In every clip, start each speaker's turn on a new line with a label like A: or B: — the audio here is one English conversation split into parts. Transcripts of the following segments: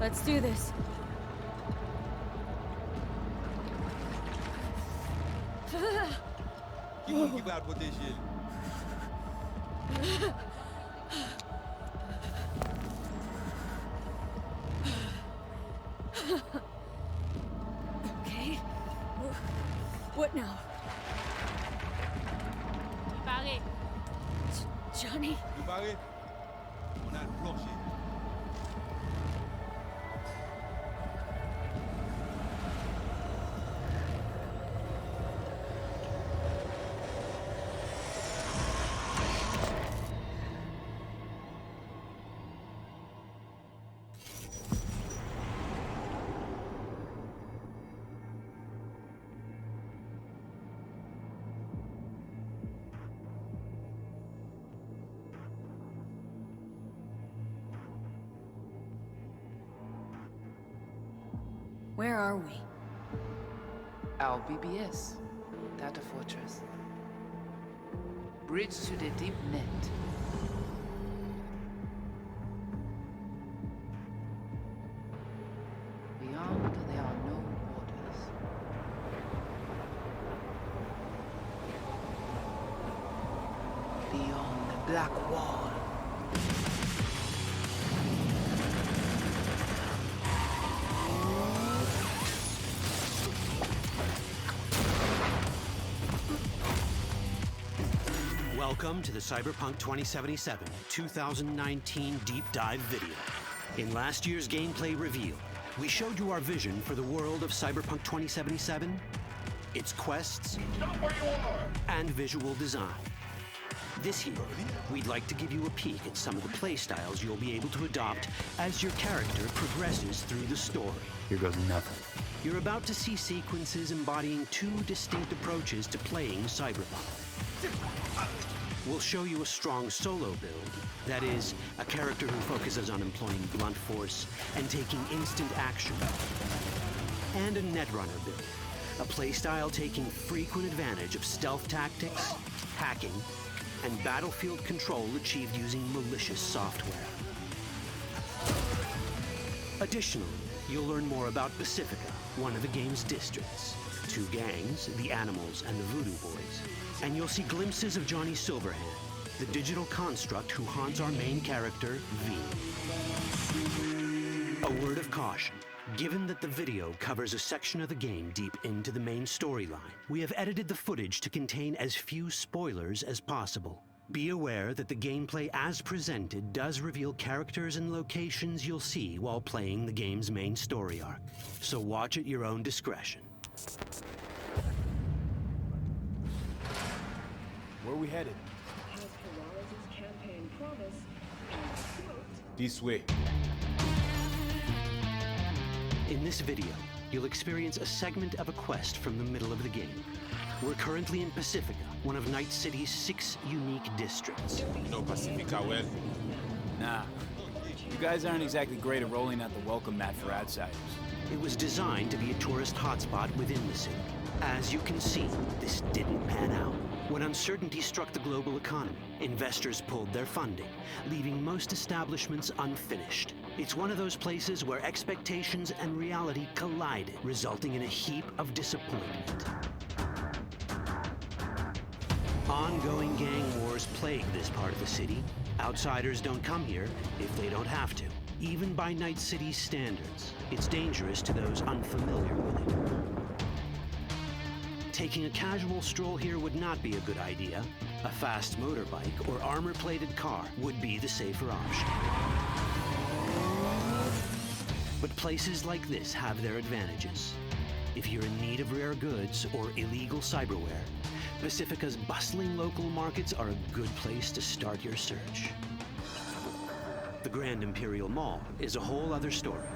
A: Let's do this.
B: Give out what they should.
A: Okay. What now?
C: Barré.
A: Johnny?
B: You barré? On a le plancher.
A: Where are we?
D: Our BBS, Data Fortress. Bridge to the deep net. Beyond, there are no borders. Beyond the black wall.
E: Welcome to the Cyberpunk 2077 2019 Deep Dive video. In last year's gameplay reveal, we showed you our vision for the world of Cyberpunk 2077, its quests, and visual design. This year, we'd like to give you a peek at some of the playstyles you'll be able to adopt as your character progresses through the story.
F: Here goes nothing.
E: You're about to see sequences embodying two distinct approaches to playing Cyberpunk. We'll show you a strong solo build, that is, a character who focuses on employing blunt force and taking instant action. And a Netrunner build, a playstyle taking frequent advantage of stealth tactics, hacking, and battlefield control achieved using malicious software. Additionally, you'll learn more about Pacifica, one of the game's districts, two gangs, the Animals and the Voodoo Boys, and you'll see glimpses of Johnny Silverhand, the digital construct who haunts our main character, V. A word of caution. Given that the video covers a section of the game deep into the main storyline, we have edited the footage to contain as few spoilers as possible. Be aware that the gameplay as presented does reveal characters and locations you'll see while playing the game's main story arc. So watch at your own discretion.
B: Where are we headed?
G: As Peralez's campaign promise,
B: This way.
E: In this video, you'll experience a segment of a quest from the middle of the game. We're currently in Pacifica, one of Night City's 6 unique districts.
B: You know Pacifica well.
F: Nah. You guys aren't exactly great at rolling out the welcome mat for outsiders.
E: It was designed to be a tourist hotspot within the city. As you can see, this didn't pan out. When uncertainty struck the global economy, investors pulled their funding, leaving most establishments unfinished. It's one of those places where expectations and reality collided, resulting in a heap of disappointment. Ongoing gang wars plague this part of the city. Outsiders don't come here if they don't have to. Even by Night City's standards, it's dangerous to those unfamiliar with it. Taking a casual stroll here would not be a good idea. A fast motorbike or armor-plated car would be the safer option. But places like this have their advantages. If you're in need of rare goods or illegal cyberware, Pacifica's bustling local markets are a good place to start your search. The Grand Imperial Mall is a whole other story.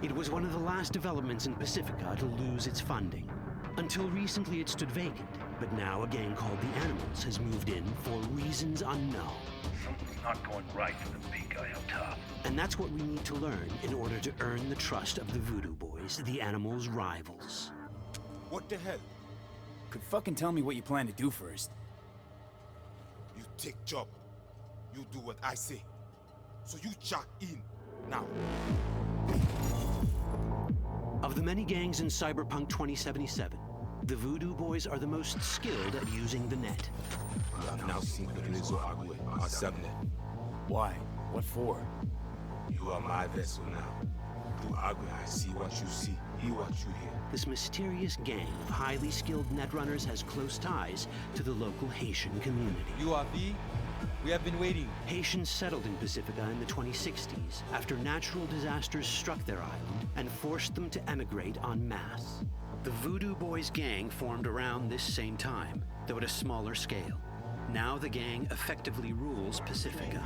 E: It was one of the last developments in Pacifica to lose its funding. Until recently it stood vacant, but now a gang called the Animals has moved in for reasons unknown.
H: Something's not going right for the big guy up top.
E: And that's what we need to learn in order to earn the trust of the Voodoo Boys, the Animals' rivals.
B: What the hell?
F: Could fucking tell me what you plan to do first.
B: You take job. You do what I say. So you jack in now.
E: the many gangs in Cyberpunk 2077, the Voodoo Boys are the most skilled at using the net.
B: You have now seen Pedrezo Agüe, our subnet.
F: Why? What for?
B: You are my vessel now. Through Agüe, I see what you see, hear what you hear.
E: This mysterious gang of highly skilled netrunners has close ties to the local Haitian community.
C: You are V? We have been waiting.
E: Haitians settled in Pacifica in the 2060s after natural disasters struck their island and forced them to emigrate en masse. The Voodoo Boys gang formed around this same time, though at a smaller scale. Now the gang effectively rules Pacifica.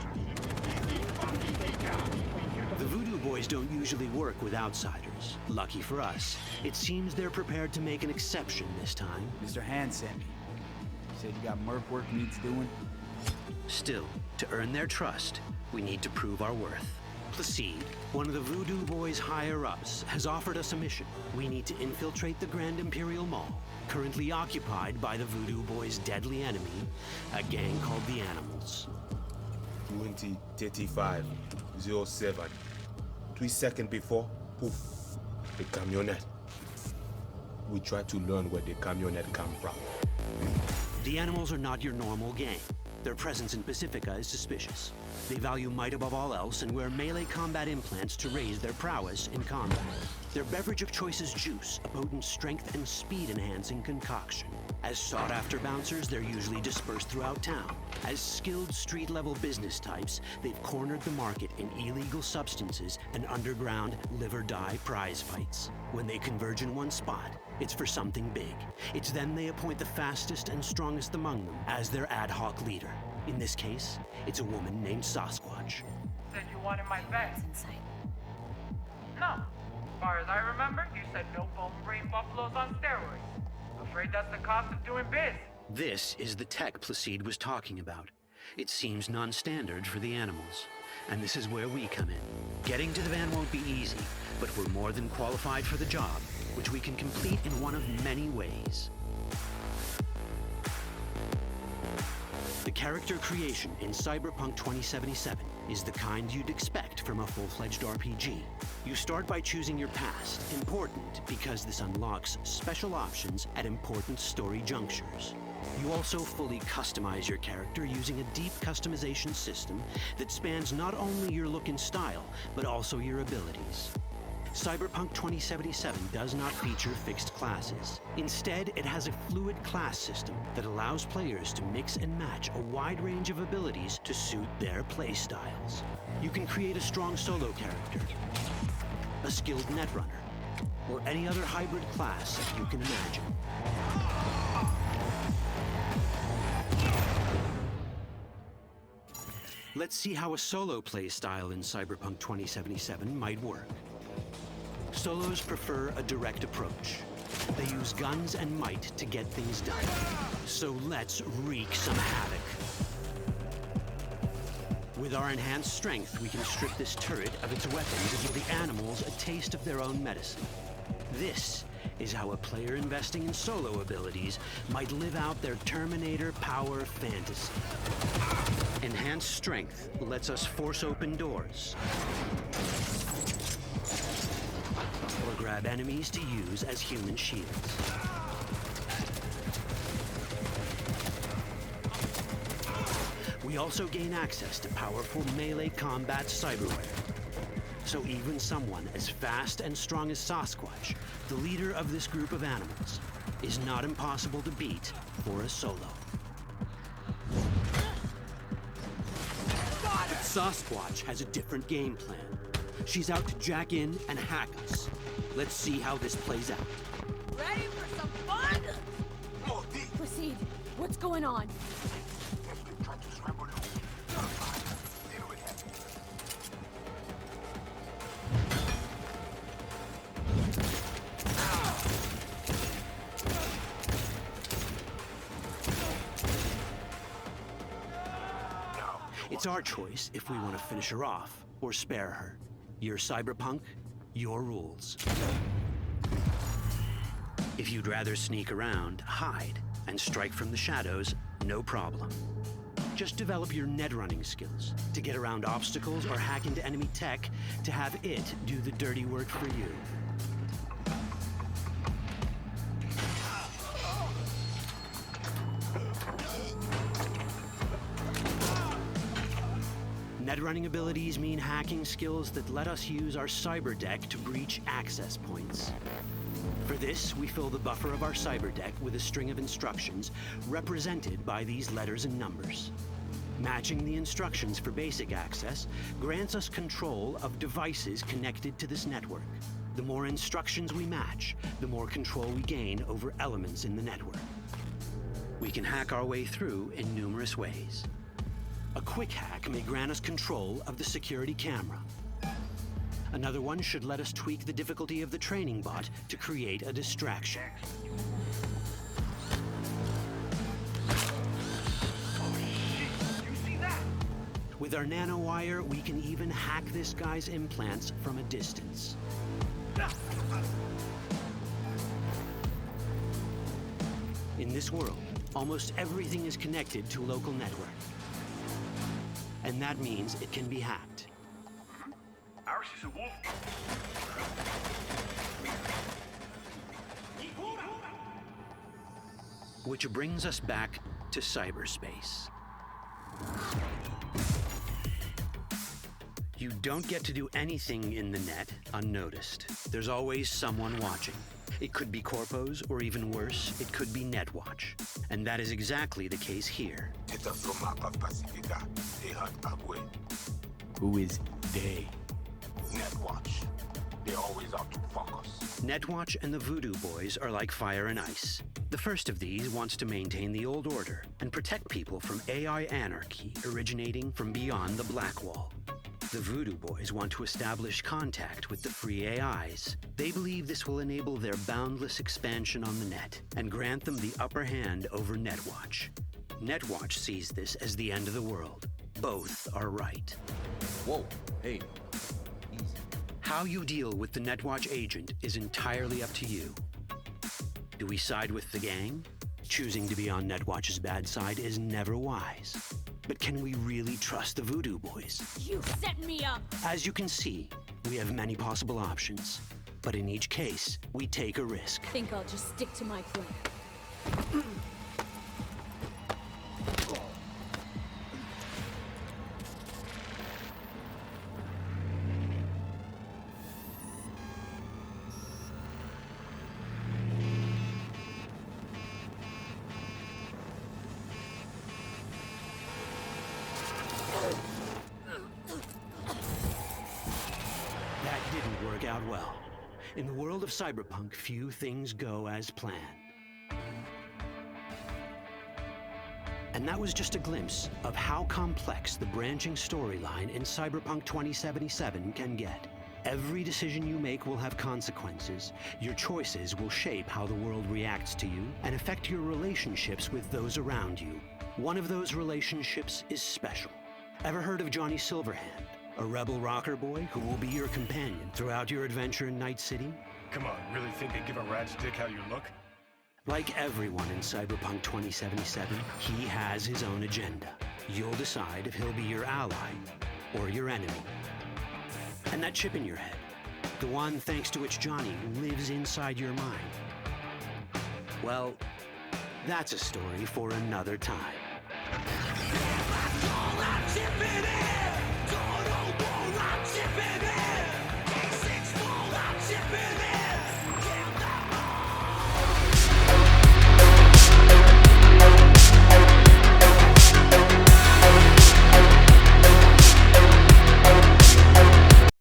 E: The Voodoo Boys don't usually work with outsiders. Lucky for us, it seems they're prepared to make an exception this time.
F: Mr. Hand sent me. He said you got merc work needs doing.
E: Still, to earn their trust, we need to prove our worth. Placide, one of the Voodoo Boys' higher-ups, has offered us a mission. We need to infiltrate the Grand Imperial Mall, currently occupied by the Voodoo Boys' deadly enemy, a gang called the Animals.
B: 20:35:07. 3 seconds before, poof, the camionette. We try to learn where the camionette come from.
E: The Animals are not your normal gang. Their presence in Pacifica is suspicious. They value might above all else and wear melee combat implants to raise their prowess in combat. Their beverage of choice is juice, a potent strength and speed-enhancing concoction. As sought-after bouncers, they're usually dispersed throughout town. As skilled street-level business types, they've cornered the market in illegal substances and underground live-or-die prize fights. When they converge in one spot, it's for something big. It's then they appoint the fastest and strongest among them as their ad hoc leader. In this case, it's a woman named Sasquatch.
I: Said you wanted my vet.
A: Inside.
I: No. As far as I remember, you said no bone brain buffaloes on steroids. Afraid that's the cost of doing biz.
E: This is the tech Placide was talking about. It seems non-standard for the Animals. And this is where we come in. Getting to the van won't be easy, but we're more than qualified for the job, which we can complete in one of many ways. The character creation in Cyberpunk 2077 is the kind you'd expect from a full-fledged RPG. You start by choosing your past, important because this unlocks special options at important story junctures. You also fully customize your character using a deep customization system that spans not only your look and style, but also your abilities. Cyberpunk 2077 does not feature fixed classes. Instead, it has a fluid class system that allows players to mix and match a wide range of abilities to suit their playstyles. You can create a strong solo character, a skilled netrunner, or any other hybrid class you can imagine. Let's see how a solo playstyle in Cyberpunk 2077 might work. Solos prefer a direct approach. They use guns and might to get things done. So let's wreak some havoc. With our enhanced strength, we can strip this turret of its weapons and give the Animals a taste of their own medicine. This is how a player investing in solo abilities might live out their Terminator power fantasy. Enhanced strength lets us force open doors, or grab enemies to use as human shields. We also gain access to powerful melee combat cyberware. So even someone as fast and strong as Sasquatch, the leader of this group of animals, is not impossible to beat for a solo. But Sasquatch has a different game plan. She's out to jack in and hack us. Let's see how this plays out.
A: Ready for some fun? Proceed. What's going on?
E: It's our choice if we want to finish her off or spare her. Your Cyberpunk, your rules. If you'd rather sneak around, hide, and strike from the shadows, no problem. Just develop your net-running skills to get around obstacles or hack into enemy tech to have it do the dirty work for you. Netrunning abilities mean hacking skills that let us use our cyber deck to breach access points. For this, we fill the buffer of our cyber deck with a string of instructions represented by these letters and numbers. Matching the instructions for basic access grants us control of devices connected to this network. The more instructions we match, the more control we gain over elements in the network. We can hack our way through in numerous ways. A quick hack may grant us control of the security camera. Another one should let us tweak the difficulty of the training bot to create a distraction. With our nanowire, we can even hack this guy's implants from a distance. In this world, almost everything is connected to a local network. And that means it can be hacked.
H: Ours is a wolf.
E: Which brings us back to cyberspace. You don't get to do anything in the net unnoticed. There's always someone watching. It could be corpos, or even worse, it could be Netwatch. And that is exactly the case here.
B: Pacifica, they hunt Agwe.
F: Who is they?
B: Netwatch. They're always out to fuck us.
E: Netwatch and the Voodoo Boys are like fire and ice. The first of these wants to maintain the old order and protect people from AI anarchy originating from beyond the Black Wall. The Voodoo Boys want to establish contact with the free AIs. They believe this will enable their boundless expansion on the net and grant them the upper hand over Netwatch. Netwatch sees this as the end of the world. Both are right.
C: Whoa, hey, easy.
E: How you deal with the Netwatch agent is entirely up to you. Do we side with the gang? Choosing to be on Netwatch's bad side is never wise. But can we really trust the Voodoo Boys?
A: You set me up!
E: As you can see, we have many possible options. But in each case, we take a risk.
A: Think I'll just stick to my plan.
E: That didn't work out well. In the world of Cyberpunk, few things go as planned. And that was just a glimpse of how complex the branching storyline in Cyberpunk 2077 can get. Every decision you make will have consequences. Your choices will shape how the world reacts to you and affect your relationships with those around you. One of those relationships is special. Ever heard of Johnny Silverhand? A rebel rocker boy who will be your companion throughout your adventure in Night City?
J: Come on, really think they give a rat's dick how you look?
E: Like everyone in Cyberpunk 2077, he has his own agenda. You'll decide if he'll be your ally or your enemy. And that chip in your head, the one thanks to which Johnny lives inside your mind. Well, that's a story for another time.
K: All that chip in it!